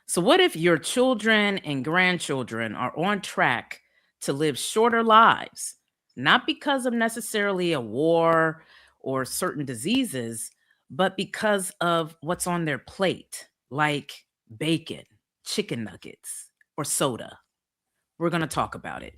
So, what if your children and grandchildren are on track to live shorter lives, not because of necessarily a war or certain diseases, but because of what's on their plate, like bacon, chicken nuggets, or soda? We're going to talk about it.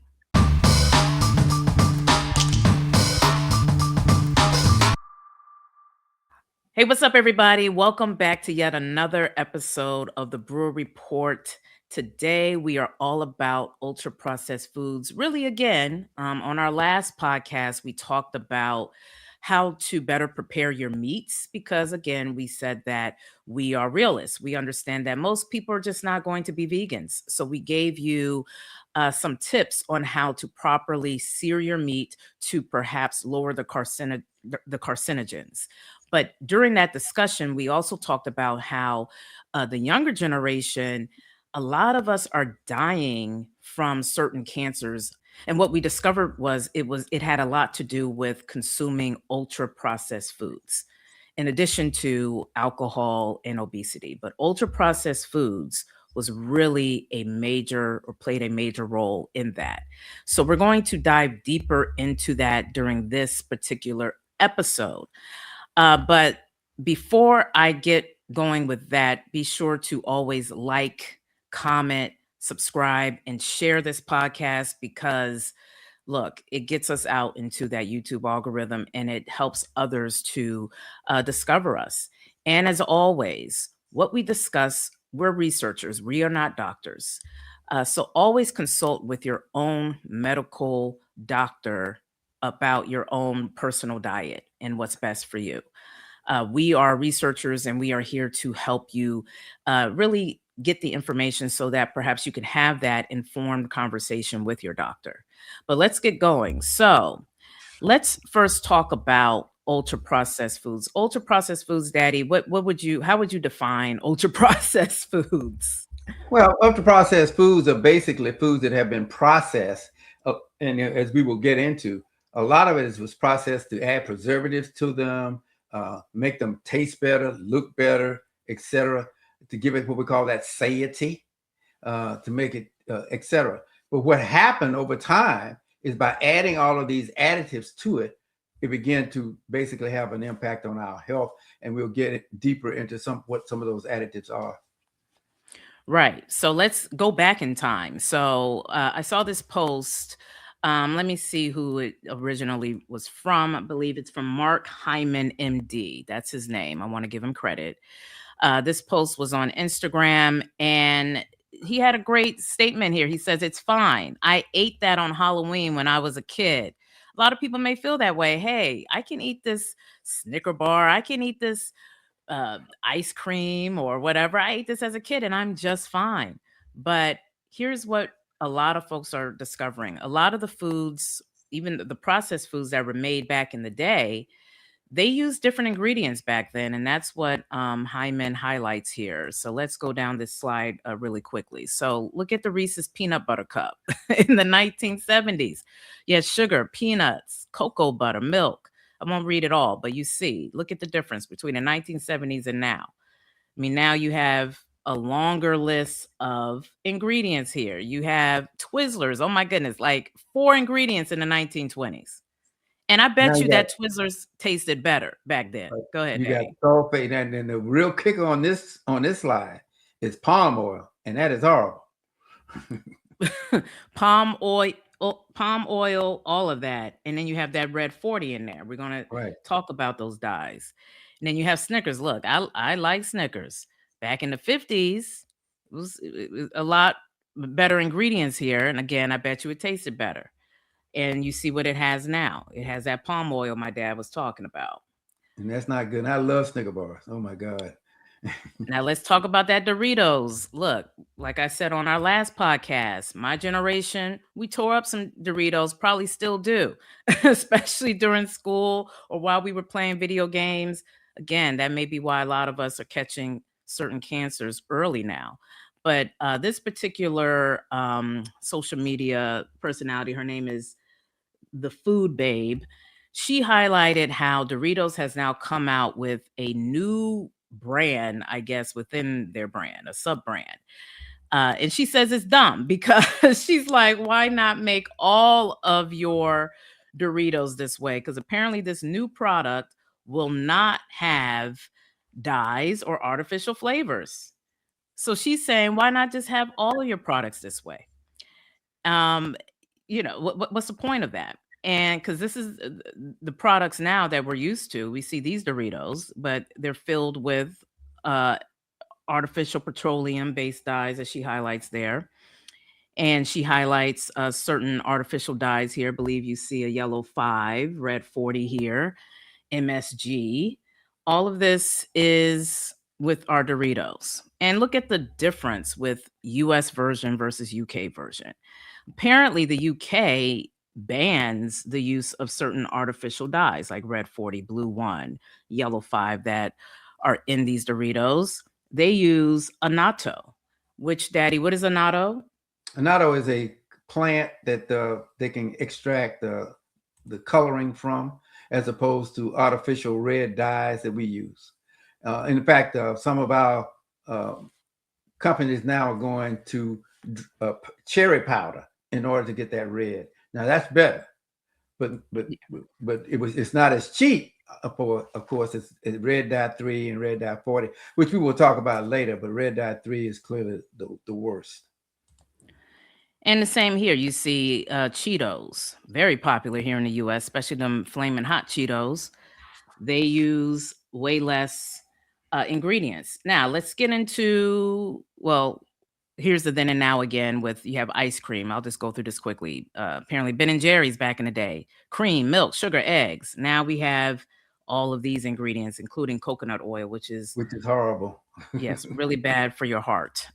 Hey, what's up, everybody? Welcome back to yet another episode of the Brewer Report. Today, we are all about ultra processed foods. Really, again, on our last podcast, we talked about how to better prepare your meats because, again, we said that we are realists. We understand that most people are just not going to be vegans. So, we gave you some tips on how to properly sear your meat to perhaps lower the carcinogens. But during that discussion, we also talked about how the younger generation, a lot of us are dying from certain cancers. And what we discovered was it had a lot to do with consuming ultra processed foods, in addition to alcohol and obesity. But ultra processed foods was really a major or played a major role in that. So we're going to dive deeper into that during this particular episode. But before I get going with that, be sure to always like, comment, subscribe, and share this podcast because, look, it gets us out into that YouTube algorithm and it helps others to discover us. And as always, what we discuss, we're researchers, we are not doctors. So always consult with your own medical doctor about your own personal diet and what's best for you. We are researchers and we are here to help you really get the information so that perhaps you can have that informed conversation with your doctor. But let's get going. So let's first talk about ultra processed foods. Ultra processed foods, Daddy, how would you define ultra processed foods? Well, ultra processed foods are basically foods that have been processed. And as we will get into, a lot of it was processed to add preservatives to them, make them taste better, look better, etc., to give it what we call that satiety, to make it, etc. But what happened over time is by adding all of these additives to it, it began to basically have an impact on our health. And we'll get deeper into what some of those additives are. Right. So let's go back in time. So I saw this post. Let me see who it originally was from. I believe it's from Mark Hyman, MD. That's his name. I want to give him credit. This post was on Instagram and he had a great statement here. He says, "It's fine. I ate that on Halloween when I was a kid." A lot of people may feel that way. Hey, I can eat this Snicker bar. I can eat this ice cream or whatever. I ate this as a kid and I'm just fine. But here's what a lot of folks are discovering: a lot of the foods, even the processed foods that were made back in the day, they used different ingredients back then. And that's what Hyman highlights here. So let's go down this slide really quickly. So look at the Reese's peanut butter cup in the 1970s. You had sugar, peanuts, cocoa butter, milk. I won't read it all, but you see, look at the difference between the 1970s and now. I mean, now you have a longer list of ingredients here. You have Twizzlers. Oh my goodness, like 4 ingredients in the 1920s. And I Now bet you you got that Twizzlers tasted better back then. Go ahead, You got Daddy. sulfate, and then the real kicker on this slide is palm oil, and that is horrible. palm oil, palm oil, all of that. And then you have that red 40 in there. We're going to Right. talk about those dyes. And then you have Snickers. Look, I like Snickers. Back in the 50s, it was a lot better ingredients here. And again, I bet you it tasted better. And you see what it has now. It has that palm oil my dad was talking about. And that's not good. And I love Snicker bars. Oh my God. Now let's talk about that Doritos. Look, like I said on our last podcast, my generation, we tore up some Doritos, probably still do, especially during school or while we were playing video games. Again, that may be why a lot of us are catching certain cancers early now. But this particular social media personality, her name is the Food Babe. She highlighted how Doritos has now come out with a new brand, I guess, within their brand, a sub brand. And she says it's dumb because she's like, why not make all of your Doritos this way? Because apparently, this new product will not have dyes or artificial flavors. So she's saying, why not just have all of your products this way? Um, what's the point of that? And because this is the products now that we're used to, we see these Doritos, but they're filled with uh, artificial petroleum based dyes, as she highlights there. And she highlights certain artificial dyes here. I believe you see a yellow 5, red 40 here, MSG. All of this is with our Doritos. And look at the difference with US version versus UK version. Apparently, the UK bans the use of certain artificial dyes like red 40, blue 1, yellow 5 that are in these Doritos. They use annatto, which, Daddy, what is annatto? Annatto is a plant that they can extract the coloring from, as opposed to artificial red dyes that we use. In fact, some of our uh, companies now are going to cherry powder in order to get that red. Now that's better, but but Yeah. but it's not as cheap. For of course, it's red dye 3 and red dye 40, which we will talk about later. But red dye 3 is clearly the worst. And the same here. You see Cheetos, very popular here in the US, especially them flaming hot Cheetos. They use way less ingredients. Now, let's get into, well, here's the then and now again with you have ice cream. I'll just go through this quickly. Apparently, Ben and Jerry's back in the day, cream, milk, sugar, eggs. Now we have all of these ingredients, including coconut oil, which is, Which is horrible. yes, really bad for your heart.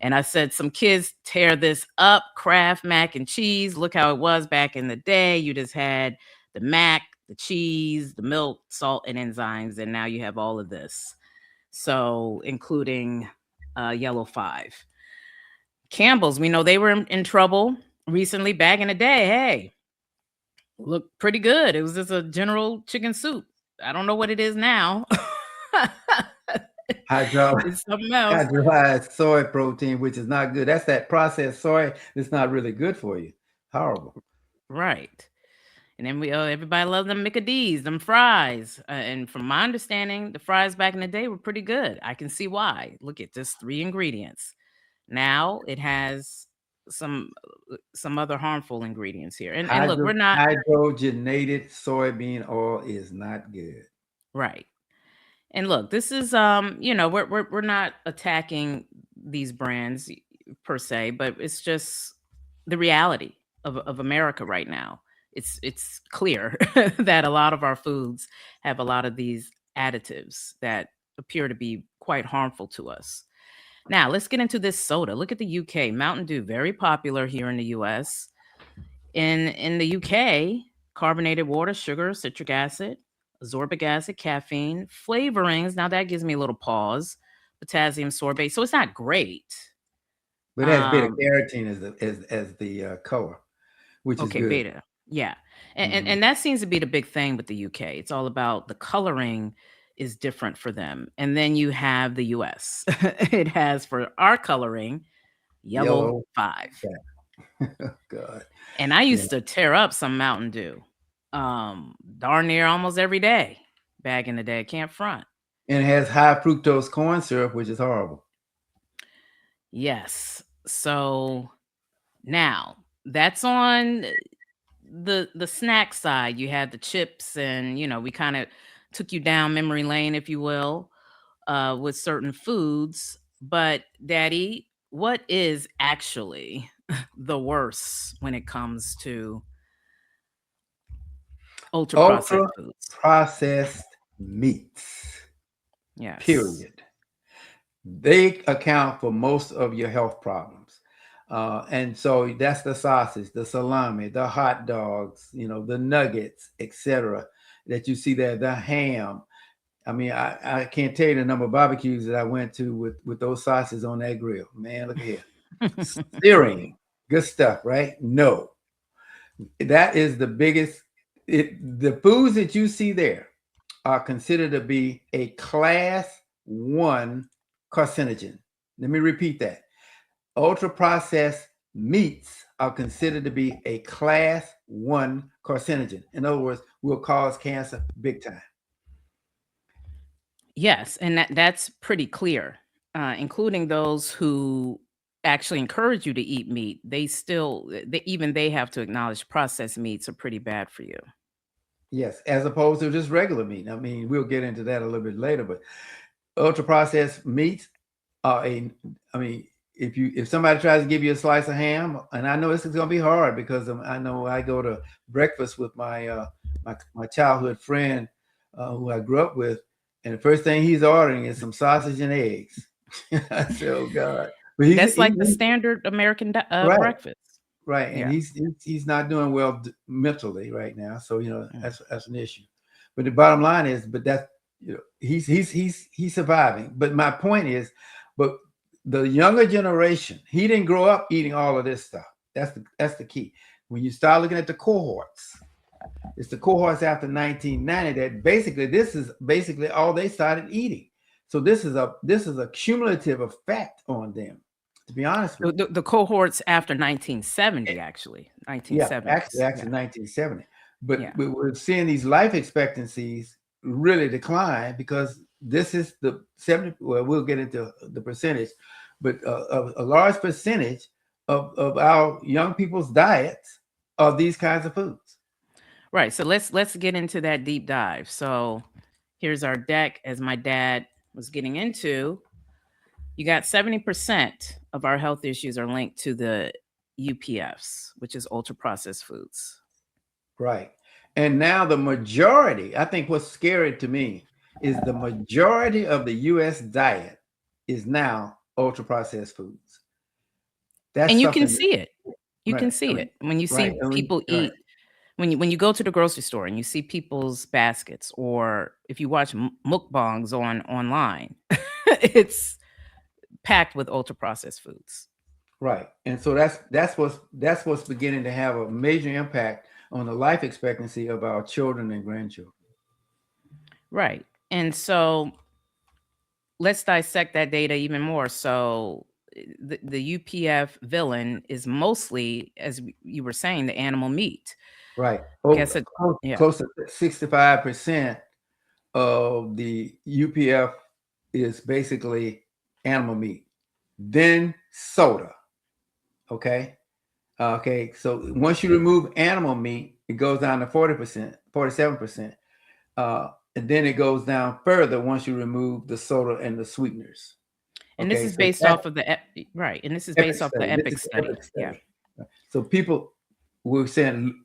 And I said, some kids tear this up. Kraft mac and cheese. Look how it was back in the day. You just had the mac, the cheese, the milk, salt, and enzymes. And now you have all of this. So, including Yellow 5. Campbell's, we know they were in trouble recently back in the day. Hey, looked pretty good. It was just a general chicken soup. I don't know what it is now. Hydro- It's something else. Hydrolyzed soy protein, which is not good. That's that processed soy that's not really good for you. Horrible. Right. And then we everybody loves them Mickey D's, them fries. And from my understanding, the fries back in the day were pretty good. I can see why. Look at just 3 ingredients. Now it has some some other harmful ingredients here. And look, we're not Hydrogenated soybean oil is not good. right. And look, this is we're not attacking these brands per se, but it's just the reality of America right now. It's clear that a lot of our foods have a lot of these additives that appear to be quite harmful to us. Now, let's get into this soda. Look at the UK. Mountain Dew, very popular here in the US. In the UK, carbonated water, sugar, citric acid, ascorbic acid, caffeine, flavorings. Now that gives me a little pause. Potassium sorbate. So it's not great. But it has beta Um, carotene as the color, which is okay, good. beta. Yeah. And, and Mhm. and that seems to be the big thing with the UK. It's all about the coloring is different for them. And then you have the US. It has for our coloring yellow Yellow. 5. Oh, God. And I Yeah. used to tear up some Mountain Dew, darn near almost every day back in the day. Can't front. And it has high fructose corn syrup, which is horrible. Yes. So now that's on the snack side. You had the chips, and we kind of took you down memory lane, if you will, with certain foods. But Daddy, what is actually the worst when it comes to ultra Ultra processed foods? processed meats, Yes. period. They account for most of your health problems. And so that's the sausage, the salami, the hot dogs, the nuggets, etc. that you see there, the ham. I mean, I can't tell you the number of barbecues that I went to with those sausages on that grill. Man, look at here. Searing. Good stuff, right? No. That is the biggest. The foods that you see there are considered to be a class one carcinogen. Let me repeat that. Ultra processed meats are considered to be a class one carcinogen. In other words, will cause cancer big time. Yes, and that's pretty clear, including those who actually encourage you to eat meat. They still, even they have to acknowledge processed meats are pretty bad for you. Yes, as opposed to just regular meat. I mean, we'll get into that a little bit later, but ultra processed meats are a, I mean, if somebody tries to give you a slice of ham, and I know this is going to be hard because I know I go to breakfast with my childhood friend who I grew up with, and the first thing he's ordering is some sausage and eggs. I said, "Oh God!" But That's like the standard American right, breakfast. right, and Yeah. he's not doing well mentally right now, so Mm. that's an issue. But the bottom line is, but that's he's surviving. But my point is, but the younger generation, he didn't grow up eating all of this stuff. That's the key. When you start looking at the cohorts, it's the cohorts after 1990 that this is basically all they started eating. So this is a cumulative effect on them. To be honest with you. The cohorts after 1970, actually, Yeah, 1970s. actually Yeah. 1970. But Yeah. we're seeing these life expectancies really decline because this is the 70. Well, we'll get into the percentage, but a large percentage of our young people's diets are these kinds of foods. Right. So let's get into that deep dive. So here's our deck. As my dad was getting into, you got 70% of our health issues are linked to the UPFs, which is ultra processed foods. Right. And now the majority, I think what's scary to me is the majority of the US diet is now ultra processed foods. That's And you can something see it. You can right. I see mean, it when you right. see I mean, people right. eat. When you go to the grocery store and you see people's baskets, or if you watch mukbangs online, it's packed with ultra processed foods. Right. And so that's what's beginning to have a major impact on the life expectancy of our children and grandchildren. Right. And so let's dissect that data even more. So the UPF villain is mostly, as you were saying, the animal meat. Right. I Oh, guess it, yeah. close to 65% of the UPF is basically animal meat. Then soda. Okay. Okay. So once you remove animal meat, it goes down to 40%, 47%. And then it goes down further once you remove the soda and the sweeteners. And this Okay. is So based that's off of right. And this is epic based off the study. This EPIC is the study. epic Yeah. study. So people were saying,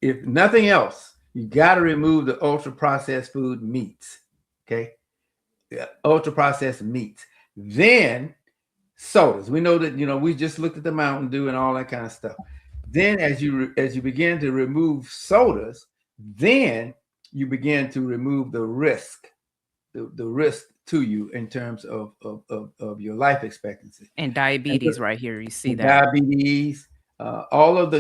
if nothing else, you got to remove the ultra processed food meats. Okay. Yeah, ultra processed meats. Then sodas. We know that we just looked at the Mountain Dew and all that kind of stuff. Then as you begin to remove sodas, then you begin to remove the risk, the risk to you in terms of your life expectancy. And And diabetes right here. You see that. diabetes, all of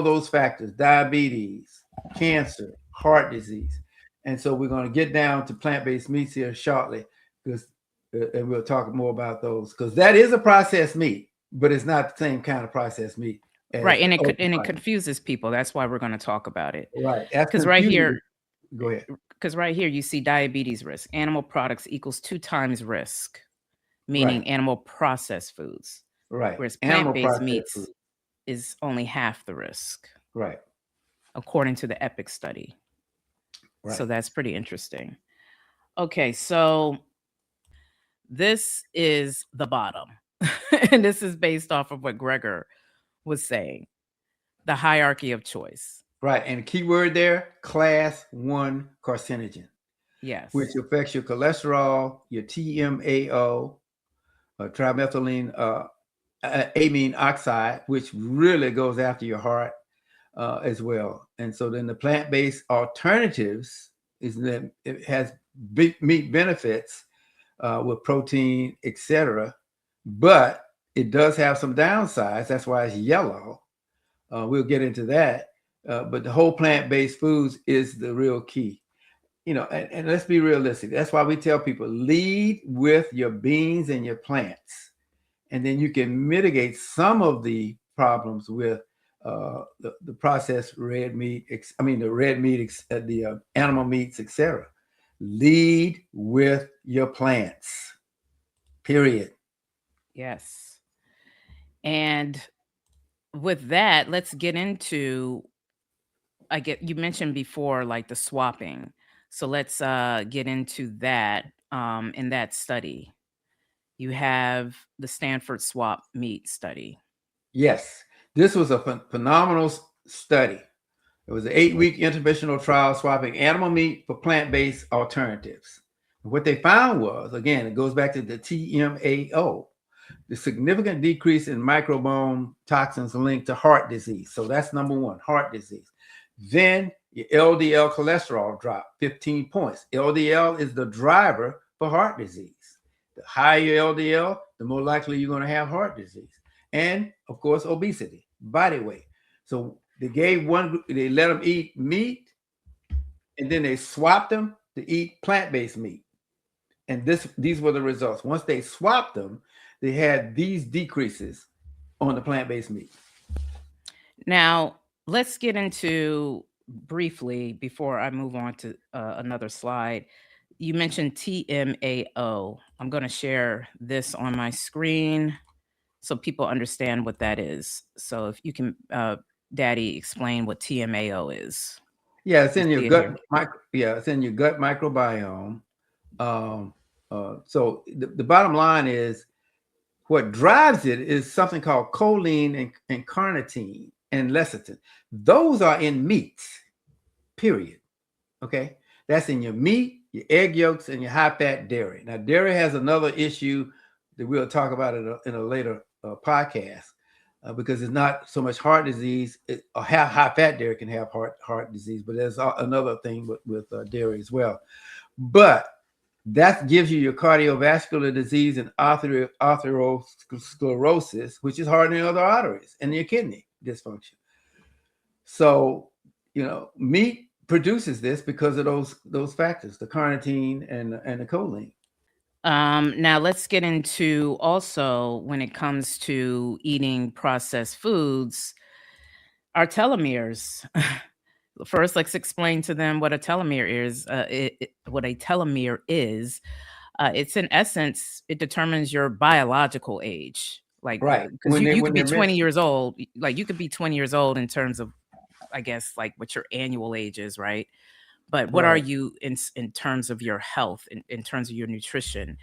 those factors, diabetes, cancer, heart disease. And so we're going to get down to plant-based meats here shortly, because and we'll talk more about those, because that is a processed meat, but it's not the same kind of processed meat Right. as And ultra it processed. confuses people. That's why we're going to talk about it. Right. That's Because right confusing. here, Go ahead. because right here you see diabetes risk. Animal products equals 2 times risk, Right. meaning animal processed foods. Right. Whereas Animal plant-based processed food. meats is only half the risk, Right. according to the EPIC study. So Right. that's pretty interesting. Okay, so this is the bottom. And this is based off of what Gregor was saying, the hierarchy of choice. Right. And the key word there, class one carcinogen, which Yes. affects your cholesterol, your TMAO, trimethylene amine oxide, which really goes after your heart as well. And so then the plant-based alternatives is that it has big meat benefits with protein, etc. But it does have some downsides. That's why it's yellow. We'll get into that. But the whole plant-based foods is the real key. and let's be realistic. That's why we tell people lead with your beans and your plants, and then you can mitigate some of the problems with the processed red meat. The red meat, the animal meats, etc. Lead with your plants. Period. Yes. And with that, let's get into you mentioned before like the swapping. So let's get into that in that study. You have the Stanford swap meat study. Yes, this was a phenomenal study. It was an 8-week interventional trial swapping animal meat for plant-based alternatives. And what they found was, again, it goes back to the TMAO, the significant decrease in microbiome toxins linked to heart disease. So that's number one, heart disease. Then your LDL cholesterol dropped 15 points. LDL is the driver for heart disease. The higher your LDL, the more likely you're going to have heart disease. And of course, obesity, body weight. So they let them eat meat, and then they swapped them to eat plant-based meat. And these were the results. Once they swapped them, they had these decreases on the plant-based meat. Now, let's get into briefly before I move on to another slide. You mentioned TMAO. I'm going to share this on my screen so people understand what that is. So if you can, Daddy, explain what TMAO is. Yeah, it's You in your see it here. it's in your gut microbiome. So the bottom line is what drives it is something called choline and carnitine and lecithin. Those are in meats, period. Okay, that's in your meat, your egg yolks, and your high-fat dairy. Now, dairy has another issue that we'll talk about in a later podcast because it's not so much heart disease. High-fat dairy can have heart disease, but there's another thing with dairy as well. But that gives you your cardiovascular disease and atherosclerosis, which is hardening of the arteries, and your kidney dysfunction. So, meat produces this because of those factors, the carnitine and the choline. Now let's get into also when it comes to eating processed foods, our telomeres. First, let's explain to them what a telomere is. What a telomere is. It's in essence, it determines your biological age. Like, Right. because you When could be they're 20 mentioned. years old. Like, you could be 20 years old in terms of, I guess, like what your annual age is, right? But what are Right. you in terms of your health, in terms of your nutrition?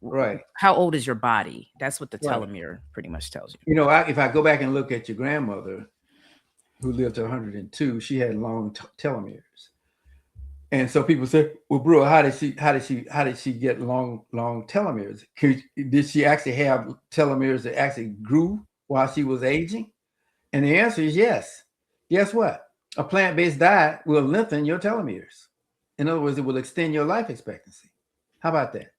Right. How old is your body? That's what the Right. telomere pretty much tells you. If I go back and look at your grandmother who lived to 102, she had long telomeres. And so people say, "Well, Brewer, how did she get long telomeres? Did she actually have telomeres that actually grew while she was aging?" And the answer is yes. Guess what? A plant-based diet will lengthen your telomeres. In other words, it will extend your life expectancy. How about that?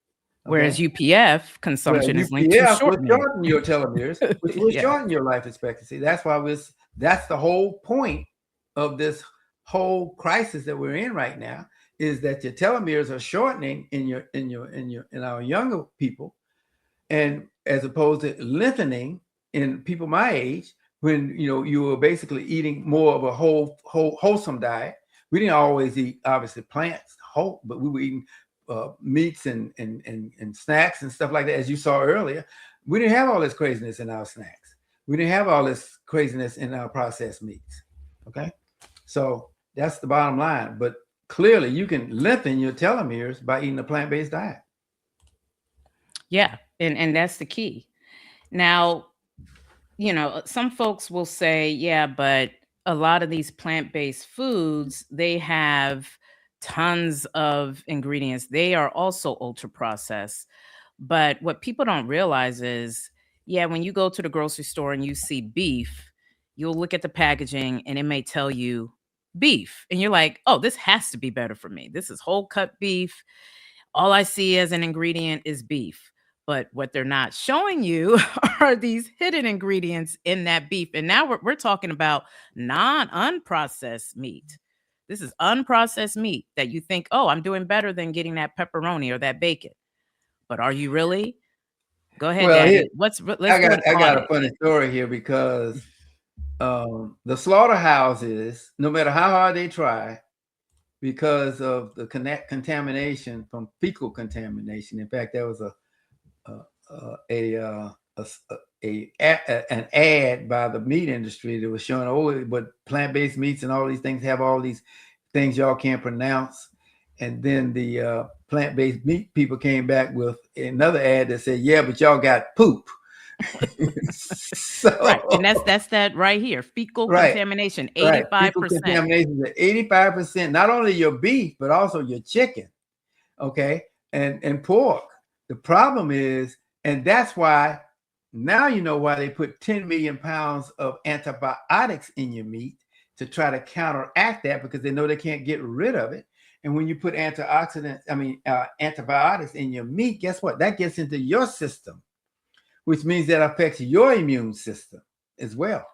Whereas Okay. UPF Well, consumption is linked to UPF will shortening shorten your telomeres, which will it. Yeah. shorten your life expectancy. That's the whole point of this whole crisis that we're in right now, is that your telomeres are shortening in our younger people, and as opposed to lengthening in people my age, when you were basically eating more of a wholesome diet. We didn't always eat obviously plants whole, but we were eating meats and snacks and stuff like that. As you saw earlier, we didn't have all this craziness in our snacks. We didn't have all this craziness in our processed meats. Okay, so that's the bottom line. But clearly, you can lengthen your telomeres by eating a plant-based diet. Yeah. And that's the key. Now, some folks will say, yeah, but a lot of these plant-based foods, they have tons of ingredients. They are also ultra processed. But what people don't realize is, yeah, when you go to the grocery store and you see beef, you'll look at the packaging and it may tell you beef. And you're like, oh, this has to be better for me. This is whole cut beef. All I see as an ingredient is beef. But what they're not showing you are these hidden ingredients in that beef. And now we're talking about non unprocessed meat. This is unprocessed meat that you think, oh, I'm doing better than getting that pepperoni or that bacon. But are you really? Go ahead, Well, here Daddy. Let's do an I got a audit. funny story here because the slaughterhouses, no matter how hard they try, because of the contamination from fecal contamination. In fact, there was an ad by the meat industry that was showing, oh, but plant-based meats and all these things have all these things y'all can't pronounce. And then the plant-based meat people came back with another ad that said, yeah, but y'all got poop. Right. And So that's that right here. Fecal right, contamination, right. Fecal 85%. contamination is 85%, not only your beef, but also your chicken. Okay. And pork. The problem is, and that's why now you know why they put 10 million pounds of antibiotics in your meat to try to counteract that, because they know they can't get rid of it. And when you put antibiotics in your meat, guess what? That gets into your system, which means that affects your immune system as well.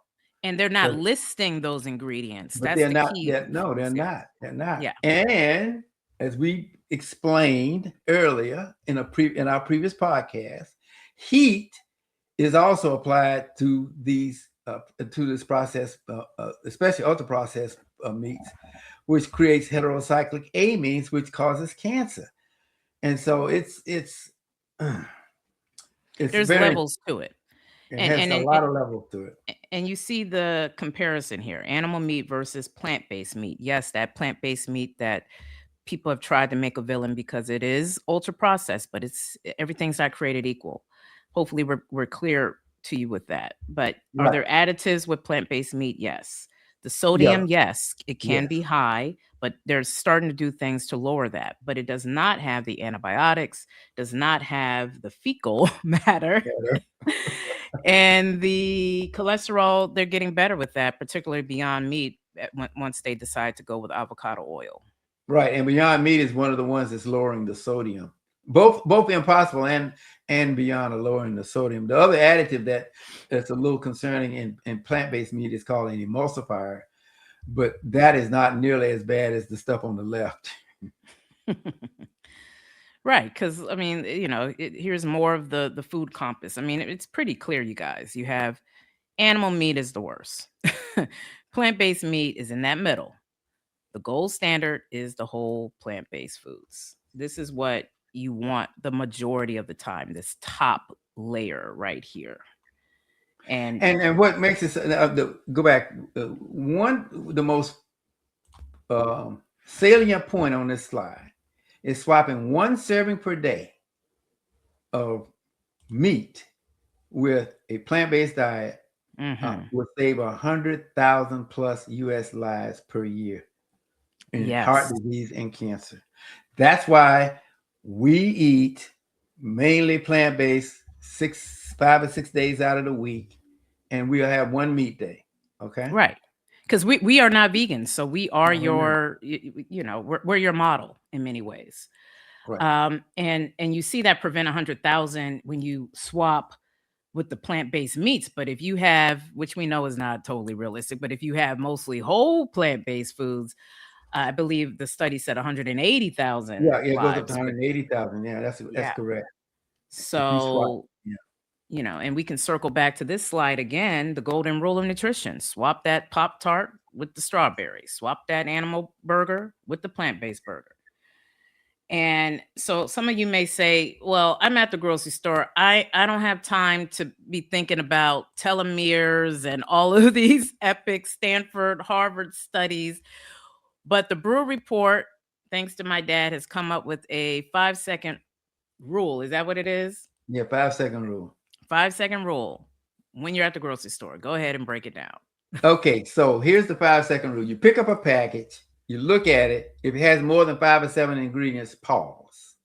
And they're not listing those ingredients. But That's they're the not. key. They're Yeah. not. They're not. Yeah. And as we explained earlier in our previous podcast, heat is also applied to these to this process, especially ultra processed meats, which creates heterocyclic amines, which causes cancer. And so it's There's very, levels to it. it And has and a and, lot of levels to it. and you see the comparison here, animal meat versus plant-based meat. Yes, that plant-based meat that people have tried to make a villain because it is ultra processed, but it's everything's not created equal. Hopefully we're clear to you with that. But are Right. there additives with plant-based meat? Yes. The Yeah. sodium, yes, it can Yes. be high, but they're starting to do things to lower that. But it does not have the antibiotics, does not have the fecal matter. Better. And the cholesterol, they're getting better with that, particularly Beyond Meat, once they decide to go with avocado oil. Right, and Beyond Meat is one of the ones that's lowering the sodium. Both Impossible and Beyond are lowering the sodium. The other additive that's a little concerning in plant-based meat is called an emulsifier, but that is not nearly as bad as the stuff on the left. Right, because I mean, here's more of the food compass. I mean, it's pretty clear, you guys. You have animal meat is the worst. Plant-based meat is in that middle. The gold standard is the whole plant-based foods. This is what you want the majority of the time, this top layer right here. And what makes it go back the most salient point on this slide is swapping one serving per day of meat with a plant-based diet will save 100,000 plus U.S. lives per year in heart disease and cancer. That's why we eat mainly plant-based 5 or 6 days out of the week, and we'll have one meat day. Okay, right. Because we are not vegans, so we are no, your, we're your model in many ways. right. And you see that prevent 100,000 when you swap with the plant-based meats. But if you have, which we know is not totally realistic, but if you have mostly whole plant-based foods, I believe the study said 180,000 Yeah, it goes up to lives. 180,000. Yeah, that's Yeah. correct. If you swap, So, yeah. and we can circle back to this slide again, the golden rule of nutrition. Swap that Pop-Tart with the strawberry. Swap that animal burger with the plant-based burger. And so some of you may say, well, I'm at the grocery store. I don't have time to be thinking about telomeres and all of these epic Stanford, Harvard studies. But the Brewer Report, thanks to my dad, has come up with a 5-second rule. Is that what it is? Yeah, 5-second rule. 5-second rule when you're at the grocery store. Go ahead and break it down. Okay, so here's the 5-second rule. You pick up a package, you look at it. If it has more than 5 or 7 ingredients, pause.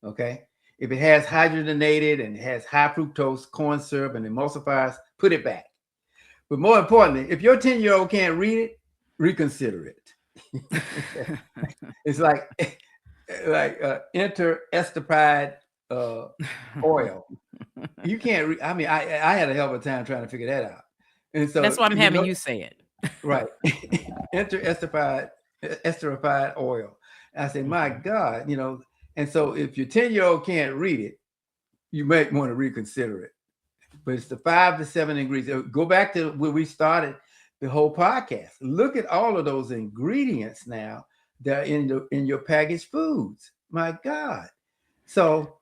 Okay. If it has hydrogenated and it has high fructose corn syrup and emulsifiers, put it back. But more importantly, if your 10-year-old can't read it, reconsider it. It's like interestipide oil. You can't read. I mean, I had a hell of a time trying to figure that out. And so that's why I'm having you say it. Right. Interestipide esterified oil. And I say, my Mhm. God, and so if your 10-year-old can't read it, you might want to reconsider it. But it's the 5 to 7 ingredients. Go back to where we started the whole podcast. Look at all of those ingredients now that are in your packaged foods. My God. So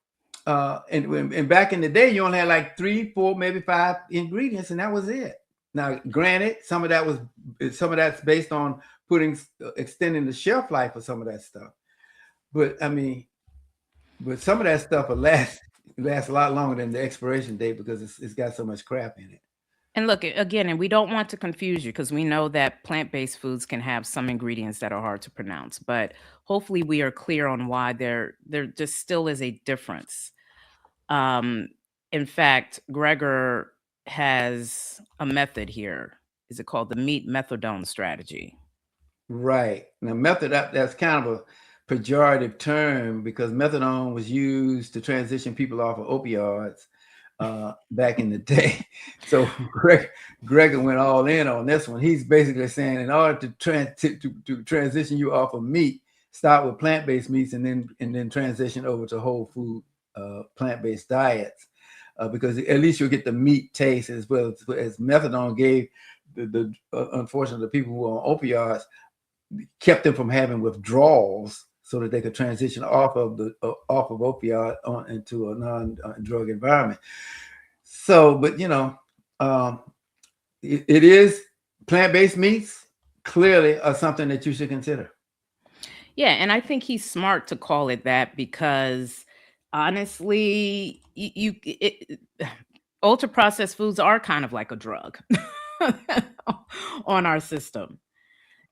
and back in the day, you only had like 3, 4, maybe 5 ingredients, and that was it. Now, granted, some of that's based on putting extending the shelf life of some of that stuff. But I mean, but some of that stuff will last a lot longer than the expiration date because it's got so much crap in it. And look, again, and we don't want to confuse you because we know that plant-based foods can have some ingredients that are hard to pronounce, but hopefully we are clear on why there just still is a difference. Um, in fact, Gregor has a method here. Is it called the meat methadone strategy? Right. Now, that's kind of a pejorative term because methadone was used to transition people off of opioids back in the day. So Gregor went all in on this one. He's basically saying in order to transition you off of meat, start with plant-based meats and then transition over to whole food plant-based diets. Because at least you'll get the meat taste as well as methadone gave unfortunately the people who are on opioids kept them from having withdrawals so that they could transition off of opioid on into a non-drug environment. So, but um, it is plant-based meats clearly are something that you should consider. Yeah, and I think he's smart to call it that because honestly, ultra processed foods are kind of like a drug on our system.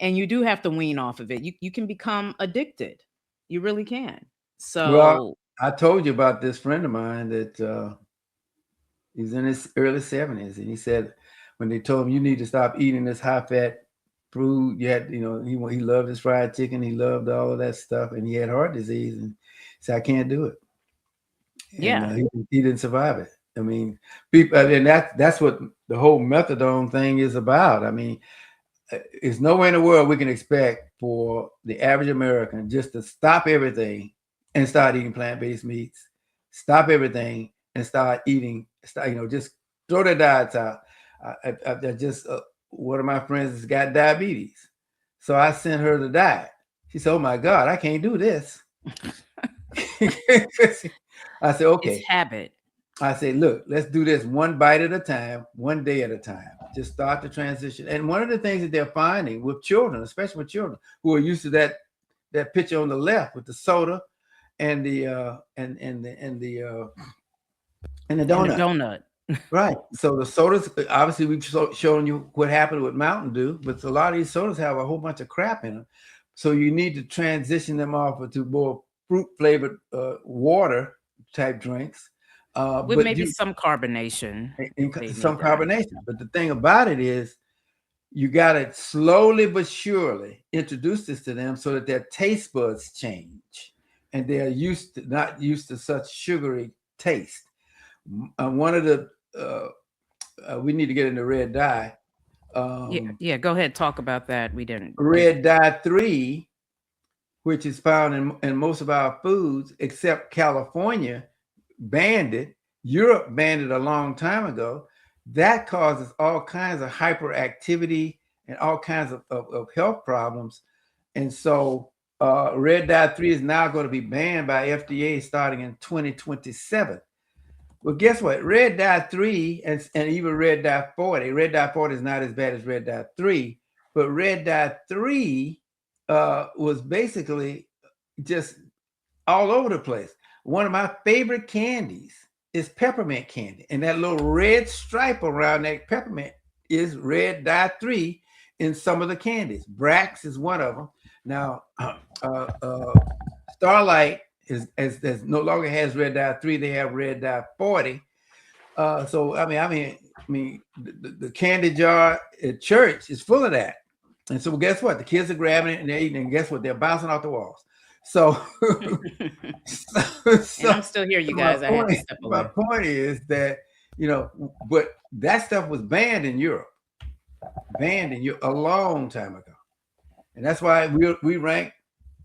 And you do have to wean off of it. You can become addicted. You really can. Well, So, I told you about this friend of mine that he's in his early 70s, and he said when they told him you need to stop eating this high-fat food, yet he loved his fried chicken, he loved all of that stuff, and he had heart disease, and he said I can't do it, and yeah. he didn't survive it. I mean, people, and that's what the whole methadone thing is about. I mean, there's nowhere in the world we can expect for the average American just to stop everything and start eating plant-based meats, stop everything and just throw their diets out. I just one of my friends has got diabetes, so I sent her the diet. She said, "Oh my God, I can't do this." I said, It's "Okay." habit. I say, look, let's do this one bite at a time, one day at a time. Just start the transition. And one of the things that they're finding with children, especially with children who are used to that picture on the left with the soda and the and the And the donut. donut. Right. So the sodas, obviously, we've shown you what happened with Mountain Dew, but a lot of these sodas have a whole bunch of crap in them. So you need to transition them off to more fruit flavored water type drinks. With But maybe you some carbonation if they some need that. carbonation. But the thing about it is, you got to slowly but surely introduce this to them so that their taste buds change and they're not used to such sugary taste. One of the we need to get into red dye. Yeah, Um, yeah, go ahead, talk about that. We didn't get red dye 3, which is found in most of our foods, except California banned it. Europe banned it a long time ago. That causes all kinds of hyperactivity and all kinds of health problems. And so red dye 3 is now going to be banned by FDA starting in 2027. Well, guess what? Red dye 3 and even red dye 40. Red dye 40 is not as bad as red dye 3, but red dye 3 was basically just all over the place. One of my favorite candies is peppermint candy, and that little red stripe around that peppermint is red dye 3 in some of the candies. Brax is one of them. Now, Starlight is no longer has red dye 3; they have red dye 40. So I mean, the candy jar at church is full of that. And so guess what? The kids are grabbing it and they're eating, and guess what? They're bouncing off the walls. So, and so I'm still here, you my guys. I had to point, step my away. point is that but that stuff was banned in Europe, banned in Europe a long time ago. And that's why we rank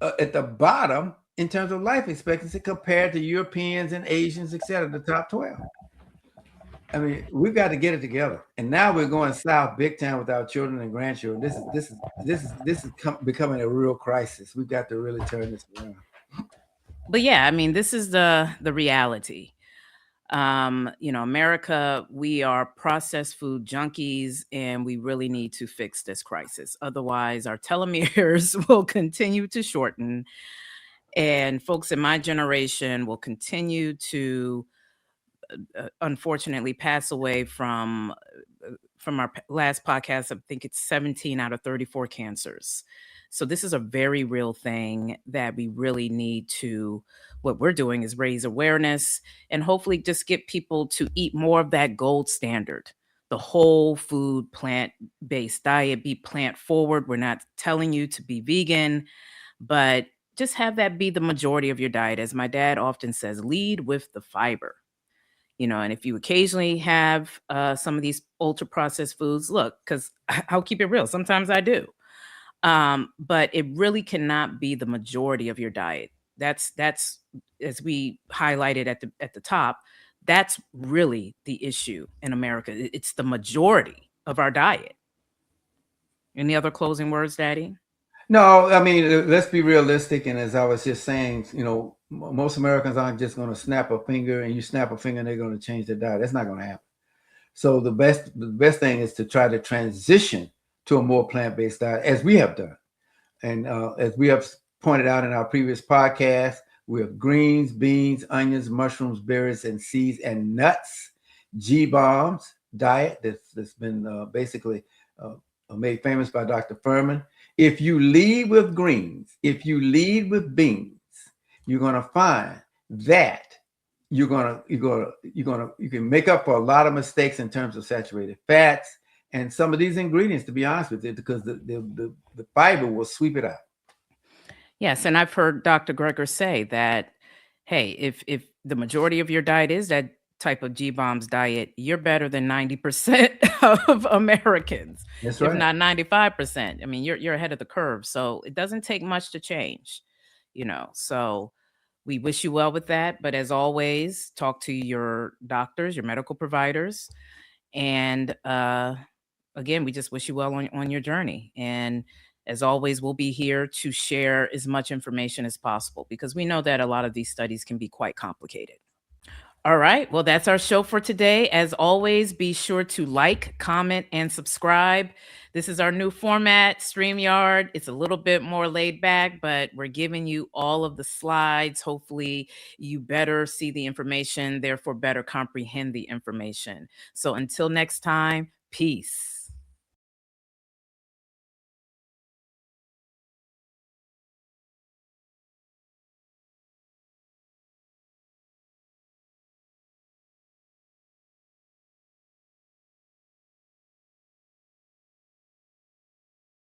at the bottom in terms of life expectancy compared to Europeans and Asians, et cetera, the top 12. I mean, we've got to get it together. And now we're going south big time with our children and grandchildren. This is becoming a real crisis. We've got to really turn this around. But yeah, I mean, this is the reality. America, we are processed food junkies, and we really need to fix this crisis. Otherwise, our telomeres will continue to shorten, and folks in my generation will continue to unfortunately pass away from our last podcast. I think it's 17 out of 34 cancers. So this is a very real thing that we really need to. What we're doing is raise awareness and hopefully just get people to eat more of that gold standard, the whole food plant based diet. Be plant forward. We're not telling you to be vegan, but just have that be the majority of your diet. As my dad often says, lead with the fiber. And if you occasionally have some of these ultra processed foods, look, because I'll keep it real, sometimes I do. But it really cannot be the majority of your diet. That's as we highlighted at the top, that's really the issue in America. It's the majority of our diet. Any other closing words, Daddy? No, I mean, let's be realistic. And as I was just saying, most Americans aren't just going to snap a finger and you snap a finger and they're going to change their diet. That's not going to happen. So the best thing is to try to transition to a more plant-based diet, as we have done. And as we have pointed out in our previous podcast, we have greens, beans, onions, mushrooms, berries, and seeds and nuts. G-bombs diet that's been basically made famous by Dr. Furman. If you lead with greens, if you lead with beans, you're gonna find that you can make up for a lot of mistakes in terms of saturated fats and some of these ingredients, to be honest with you, because the fiber will sweep it out. Yes, and I've heard Dr. Greger say that, hey, if the majority of your diet is that type of G bombs diet, you're better than 90% of Americans, That's if right. not 95%. I mean, you're ahead of the curve. So it doesn't take much to change, So we wish you well with that. But as always, talk to your doctors, your medical providers, and again, we just wish you well on your journey. And as always, we'll be here to share as much information as possible because we know that a lot of these studies can be quite complicated. All right. Well, that's our show for today. As always, be sure to like, comment, and subscribe. This is our new format, StreamYard. It's a little bit more laid back, but we're giving you all of the slides. Hopefully, you better see the information, therefore, better comprehend the information. So until next time, peace.